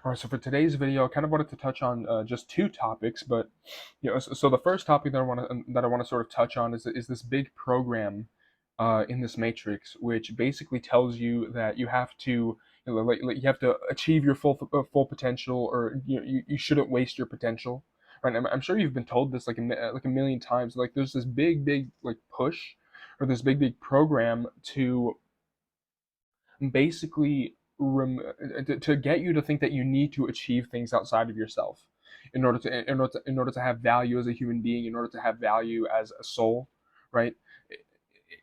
All right, so for today's video, I kind of wanted to touch on just two topics, but so the first topic that I want to sort of touch on is this big program in this matrix, which basically tells you that you have to you have to achieve your full potential, or you shouldn't waste your potential. Right? I'm sure you've been told this like a million times. Like there's this big like push, or this big program to basically to get you to think that you need to achieve things outside of yourself in order to have value as a human being, in order to have value as a soul, right?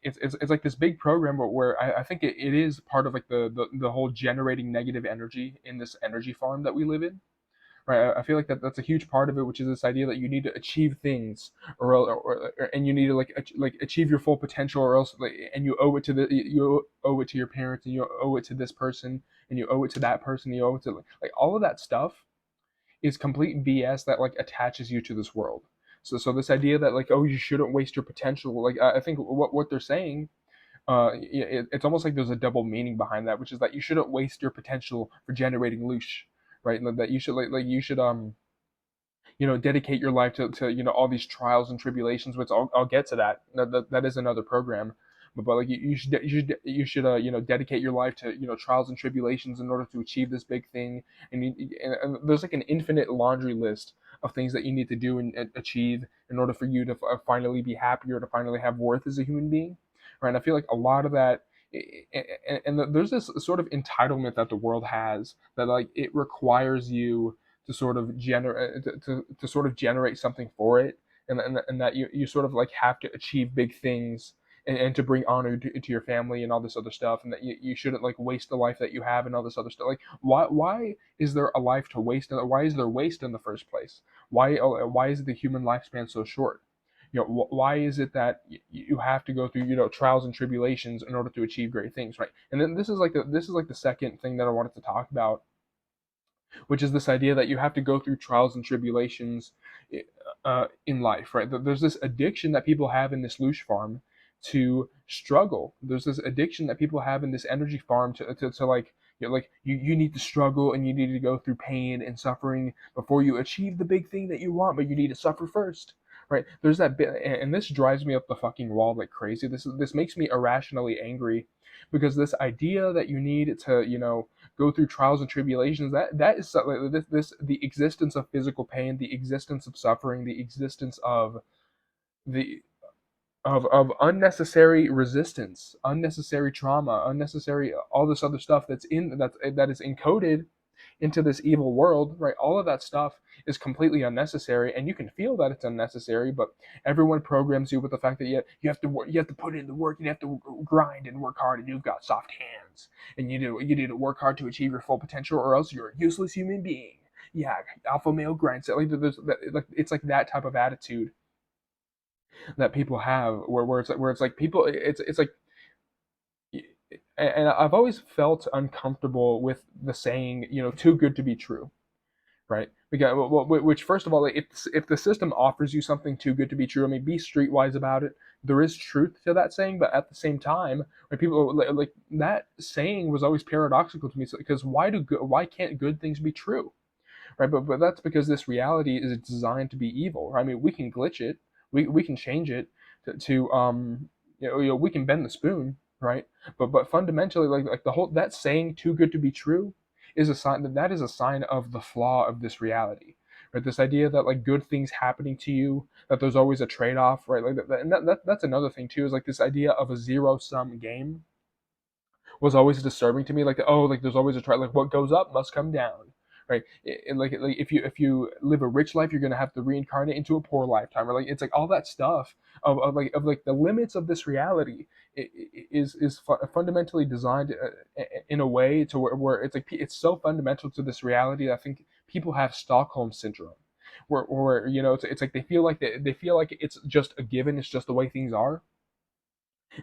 It's like this big program where I think it is part of like the whole generating negative energy in this energy farm that we live in, right? I feel like that's a huge part of it, which is this idea that you need to achieve things, and you need to like achieve your full potential, or else and you owe it to your parents, and you owe it to this person, and you owe it to that person, you owe it to like all of that stuff is complete BS that like attaches you to this world. So this idea that like, oh, you shouldn't waste your potential, like I think what they're saying, it's almost like there's a double meaning behind that, which is that you shouldn't waste your potential for generating loosh, right? And that you should like you should dedicate your life to all these trials and tribulations, which I'll get to that. That is another program. But like you should dedicate your life to trials and tribulations in order to achieve this big thing. And there's like an infinite laundry list of things that you need to do and achieve in order for you to finally be happy, or to finally have worth as a human being, right? And I feel like a lot of that, and there's this sort of entitlement that the world has, that like it requires you to sort of generate to sort of generate something for it, and that you sort of like have to achieve big things, and to bring honor to your family and all this other stuff, and that you shouldn't like waste the life that you have and all this other stuff. Like why is there a life to waste? Why is there waste in the first place? Why is the human lifespan so short? Why is it that you have to go through trials and tribulations in order to achieve great things, right? And then this is like the second thing that I wanted to talk about, which is this idea that you have to go through trials and tribulations in life, right? There's this addiction that people have in this loosh farm to struggle. There's this addiction that people have in this energy farm to like, you need to struggle, and you need to go through pain and suffering before you achieve the big thing that you want, but you need to suffer first, right? There's that bit, and this drives me up the fucking wall like crazy. This makes me irrationally angry, because this idea that you need to go through trials and tribulations, that is the existence of physical pain, the existence of suffering, the existence of the of unnecessary resistance, unnecessary trauma, unnecessary all this other stuff that is encoded into this evil world, right? All of that stuff is completely unnecessary, and you can feel that it's unnecessary, but everyone programs you with the fact that you have to put in the work, and you have to grind and work hard, and you've got soft hands, and you need to work hard to achieve your full potential, or else you're a useless human being. Yeah, alpha male grind. So like it's like that type of attitude that people have, where it's like people, it's like, and I've always felt uncomfortable with the saying, too good to be true, right? Because, which, first of all, like, if the system offers you something too good to be true, I mean, be streetwise about it. There is truth to that saying, but at the same time, right, people like that saying was always paradoxical to me. So, because why can't good things be true, right? But that's because this reality is designed to be evil. Right? I mean, we can glitch it, we can change it to we can bend the spoon, right? But fundamentally, like the whole that saying "too good to be true" is a sign that is a sign of the flaw of this reality. Right, this idea that like good things happening to you, that there's always a trade-off, right? Like that's another thing too, is like this idea of a zero-sum game was always disturbing to me. Like, oh, like there's always a try. Like, what goes up must come down, right? Like if you live a rich life, you're gonna have to reincarnate into a poor lifetime, or like it's like all that stuff of the limits of this reality is fundamentally designed in a way to where it's like it's so fundamental to this reality that I think people have Stockholm syndrome. Where it's like they feel like it's just a given, it's just the way things are,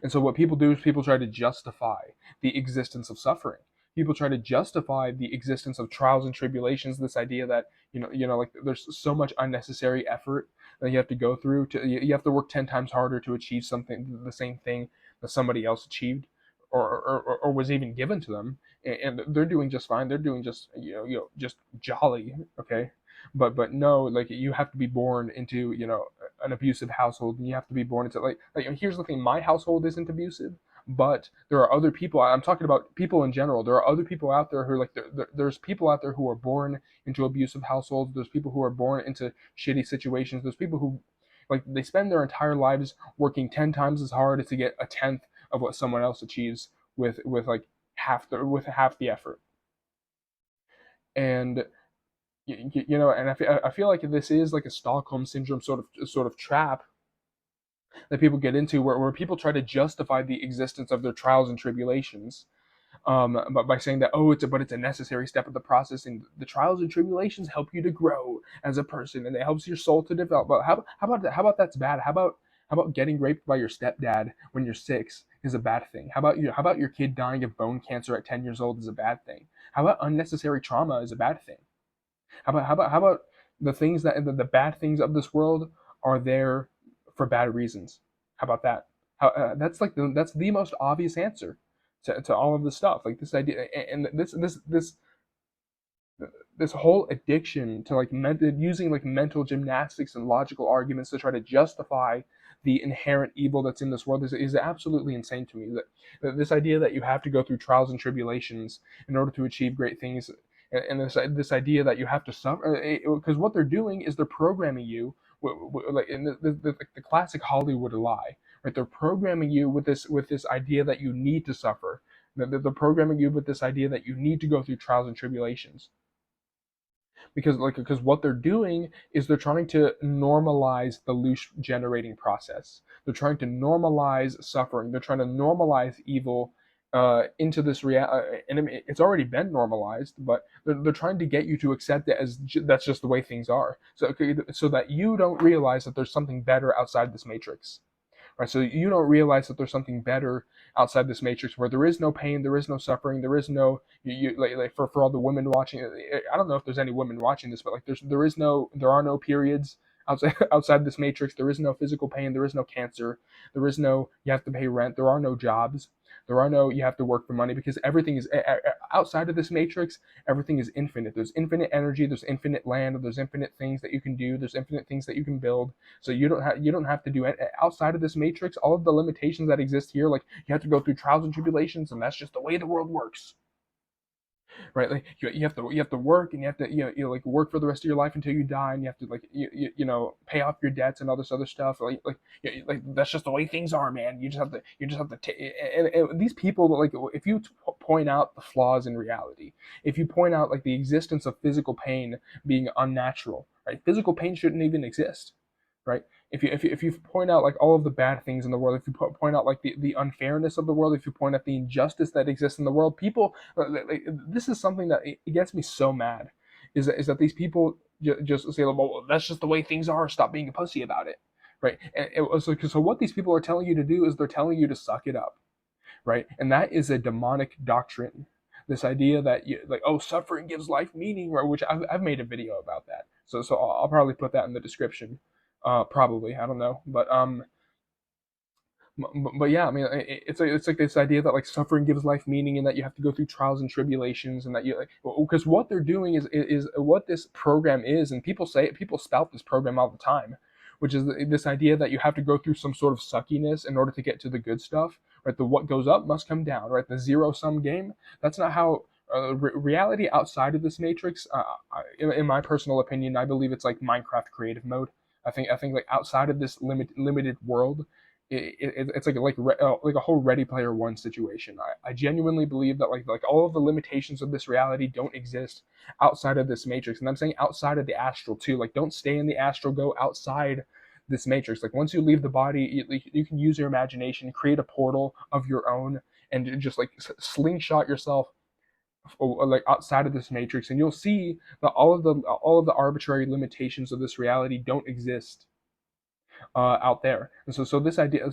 and so what people do is people try to justify the existence of suffering. People try to justify the existence of trials and tribulations. This idea that like there's so much unnecessary effort that you have to go through. You have to work 10 times harder to achieve something, the same thing that somebody else achieved, or was even given to them. and they're doing just fine. They're doing just just jolly, okay. But no, like you have to be born into an abusive household, and you have to be born into here's the thing: my household isn't abusive, but there are other people. I'm talking about people in general. There are other people out there who are like there's people out there who are born into abusive households. There's people who are born into shitty situations. There's people who like they spend their entire lives working 10 times as hard to get a tenth of what someone else achieves with like half the effort. And and I feel like this is like a Stockholm syndrome sort of trap that people get into, where people try to justify the existence of their trials and tribulations, but by saying that, oh, it's a necessary step of the process, and the trials and tribulations help you to grow as a person, and it helps your soul to develop. But how about that's bad? How about getting raped by your stepdad when you're 6 is a bad thing? How about your kid dying of bone cancer at 10 years old is a bad thing? How about unnecessary trauma is a bad thing? How about the things that the bad things of this world are there for bad reasons? How about that? That's the most obvious answer to all of this stuff. Like this idea, and this whole addiction to using like mental gymnastics and logical arguments to try to justify the inherent evil that's in this world is absolutely insane to me. That this idea that you have to go through trials and tribulations in order to achieve great things, and this idea that you have to suffer, because what they're doing is they're programming you like in the classic Hollywood lie, right? They're programming you with this idea that you need to suffer. They're programming you with this idea that you need to go through trials and tribulations, because what they're doing is they're trying to normalize the loosh generating process. They're trying to normalize suffering. They're trying to normalize evil into this reality, and I mean, it's already been normalized, but they're trying to get you to accept it as that's just the way things are. So okay, so that you don't realize that there's something better outside this matrix, right? So you don't realize that there's something better outside this matrix where there is no pain, there is no suffering, there is no like for all the women watching. I don't know if there's any women watching this, but like there are no periods outside this matrix. There is no physical pain, there is no cancer, there is no you have to pay rent, there are no jobs. There are no you have to work for money, because everything is outside of this matrix. Everything is infinite. There's infinite energy. There's infinite land. There's infinite things that you can do. There's infinite things that you can build. So you don't have to do it outside of this matrix. All of the limitations that exist here, like you have to go through trials and tribulations, and that's just the way the world works, right? Like you have to work, and you have to like work for the rest of your life until you die, and you have to like pay off your debts and all this other stuff. Like that's just the way things are, man. You just have to and these people, like if you point out the flaws in reality, if you point out like the existence of physical pain being unnatural, right? Physical pain shouldn't even exist, right? If you point out like all of the bad things in the world, if you point out like the unfairness of the world, if you point out the injustice that exists in the world, people like, this is something that it gets me so mad, is that these people just say, well, that's just the way things are. Stop being a pussy about it, right? And it was like, so what these people are telling you to do is they're telling you to suck it up, right? And that is a demonic doctrine. This idea that like, oh, suffering gives life meaning, right? Which I've made a video about that. So I'll probably put that in the description. Probably, I don't know, but yeah, I mean, it's like this idea that like suffering gives life meaning, and that you have to go through trials and tribulations, and that you like, because what they're doing is what this program is, and people spout this program all the time, which is this idea that you have to go through some sort of suckiness in order to get to the good stuff, right? The what goes up must come down, right? The zero sum game. That's not how. Reality outside of this matrix, in my personal opinion, I believe it's like Minecraft creative mode. I think like outside of this limited world, it's like a whole Ready Player One situation. I genuinely believe that like all of the limitations of this reality don't exist outside of this matrix, and I'm saying outside of the astral too. Like don't stay in the astral, go outside this matrix. Like once you leave the body, you can use your imagination, create a portal of your own, and just like slingshot yourself like outside of this matrix, and you'll see that all of the arbitrary limitations of this reality don't exist out there. And so this idea,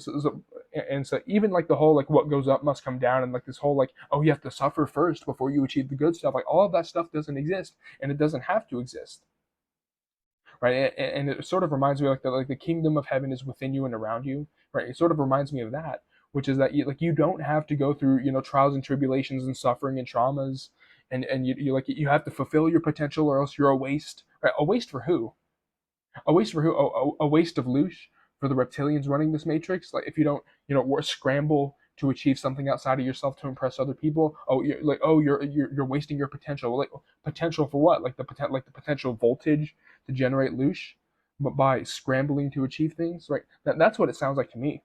and so even like the whole like what goes up must come down, and like this whole like, oh, you have to suffer first before you achieve the good stuff, like all of that stuff doesn't exist, and it doesn't have to exist, right? And it sort of reminds me like the kingdom of heaven is within you and around you, right? It sort of reminds me of that, which is that you don't have to go through trials and tribulations and suffering and traumas, and you have to fulfill your potential or else you're a waste. Right? A waste for who? A waste for who? A waste of loosh for the reptilians running this matrix. Like if you don't scramble to achieve something outside of yourself to impress other people. Oh, you're wasting your potential. Like potential for what? Like the potential voltage to generate loosh, but by scrambling to achieve things, right? That's what it sounds like to me,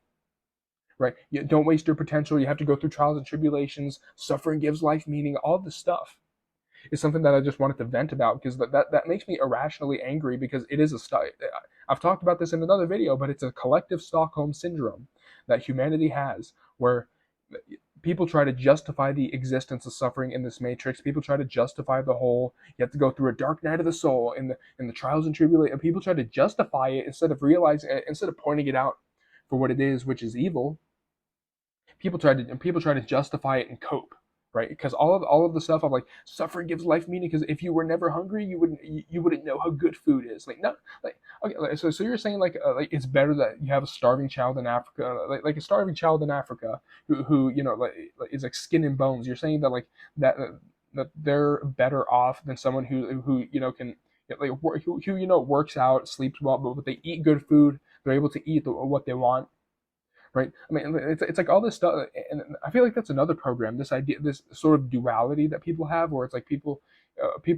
right? You don't waste your potential. You have to go through trials and tribulations. Suffering gives life meaning. All this stuff is something that I just wanted to vent about because that makes me irrationally angry because it is a I've talked about this in another video, but it's a collective Stockholm syndrome that humanity has where people try to justify the existence of suffering in this matrix. People try to justify the whole you have to go through a dark night of the soul in the trials and tribulations. People try to justify it instead of realizing instead of pointing it out for what it is, which is evil. People try to justify it and cope, right? Because all of the stuff of like suffering gives life meaning. Because if you were never hungry, you wouldn't know how good food is. Like no, like okay, so you're saying like it's better that you have a starving child in Africa, like a starving child in Africa who like is like skin and bones. You're saying that like that they're better off than someone who can like who works out, sleeps well, but they eat good food. They're able to eat what they want, right? I mean, it's like all this stuff, and I feel like that's another program. This idea, this sort of duality that people have, where it's like people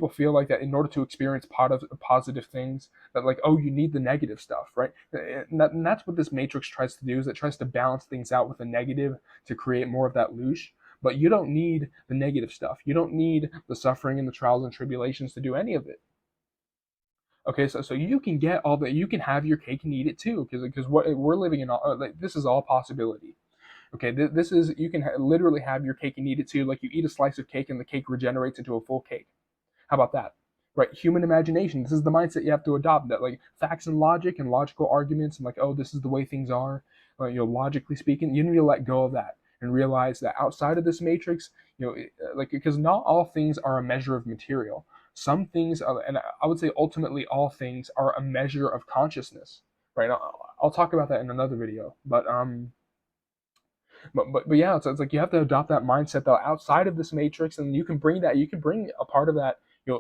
feel like that in order to experience positive things, that like oh you need the negative stuff, right? And that's what this matrix tries to do is it tries to balance things out with the negative to create more of that loosh. But you don't need the negative stuff. You don't need the suffering and the trials and tribulations to do any of it. Okay, so you can get all that. You can have your cake and eat it too, because what we're living in, like, this is all possibility. Okay, this is you can literally have your cake and eat it too. Like you eat a slice of cake and the cake regenerates into a full cake. How about that? Right, human imagination. This is the mindset you have to adopt. That like facts and logic and logical arguments and like oh this is the way things are. Logically speaking, you need to let go of that and realize that outside of this matrix, like because not all things are a measure of material. Some things, and I would say ultimately all things are a measure of consciousness. Right. I'll talk about that in another video, but yeah, it's like you have to adopt that mindset though outside of this matrix, and you can bring a part of that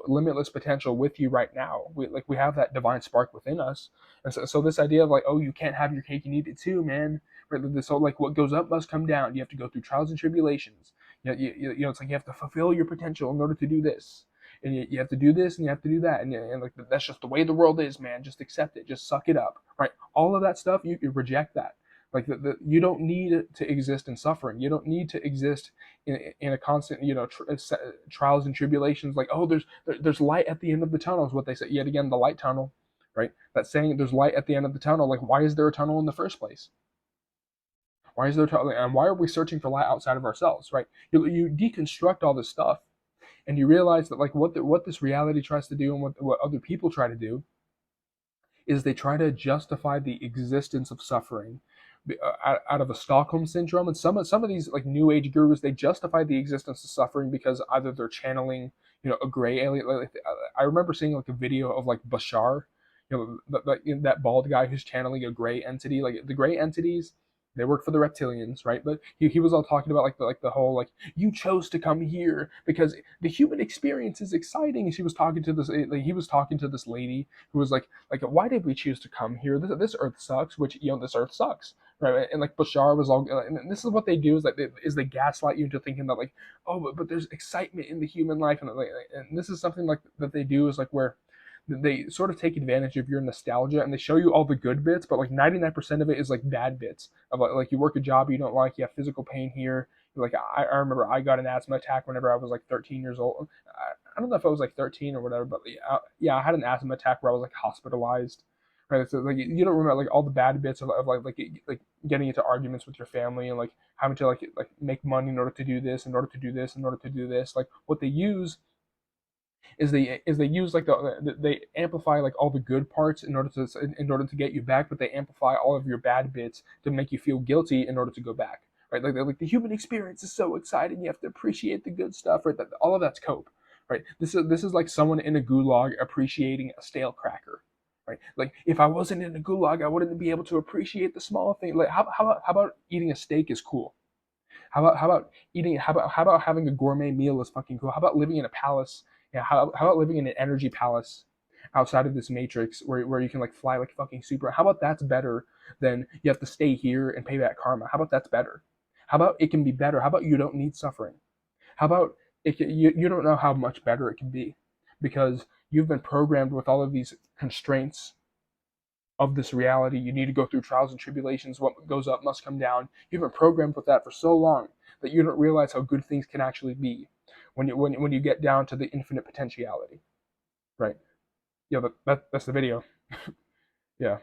limitless potential with you right now. We have that divine spark within us, and so this idea of like oh you can't have your cake and eat it too, man. Right, this whole like what goes up must come down. You have to go through trials and tribulations. It's like you have to fulfill your potential in order to do this. And you have to do this and you have to do that, and like that's just the way the world is, man. Just accept it, just suck it up, right? All of that stuff, you reject that. Like you don't need to exist in suffering. You don't need to exist in a constant, trials and tribulations. Like, oh, there's light at the end of the tunnel is what they say. Yet again, the light tunnel, right? That saying there's light at the end of the tunnel. Like, why is there a tunnel in the first place? Why is there a tunnel? And why are we searching for light outside of ourselves, right? You deconstruct all this stuff, and you realize that like what this reality tries to do and what other people try to do is they try to justify the existence of suffering out of a Stockholm syndrome. And some of these like new age gurus, they justify the existence of suffering because either they're channeling a gray alien. Like, I remember seeing like a video of like Bashar, that bald guy who's channeling a gray entity. Like the gray entities, they work for the reptilians, right? But he was all talking about like the whole like you chose to come here because the human experience is exciting. And she was talking to this like, he was talking to this lady who was like why did we choose to come here? This earth sucks, which this earth sucks, right? And like Bashar was all, and this is what they do is like they gaslight you into thinking that like oh but there's excitement in the human life, and this is something like that they do is like where they sort of take advantage of your nostalgia and they show you all the good bits, but like 99% of it is like bad bits of like you work a job you don't like, you have physical pain here. Like I remember I got an asthma attack whenever I was like 13 years old. I don't know if I was like 13 or whatever, but yeah, I had an asthma attack where I was like hospitalized. Right, so like you don't remember like all the bad bits of like getting into arguments with your family and like having to like make money in order to do this, in order to do this, in order to do this. Like what they use is they use like they amplify like all the good parts in order to get you back, but they amplify all of your bad bits to make you feel guilty in order to go back. Right, like the human experience is so exciting. You have to appreciate the good stuff. Right, all of that's cope. Right, this is like someone in a gulag appreciating a stale cracker. right? Like if I wasn't in a gulag, I wouldn't be able to appreciate the small thing. Like how about eating a steak is cool? How about eating? How about having a gourmet meal is fucking cool? How about living in a palace? Yeah. How about living in an energy palace outside of this matrix where you can like fly like fucking super? How about that's better than you have to stay here and pay back karma? How about that's better? How about it can be better? How about you don't need suffering? How about you don't know how much better it can be because you've been programmed with all of these constraints of this reality. You need to go through trials and tribulations. What goes up must come down. You've been programmed with that for so long that you don't realize how good things can actually be when you get down to the infinite potentiality. Right? Yeah, that's the video. Yeah.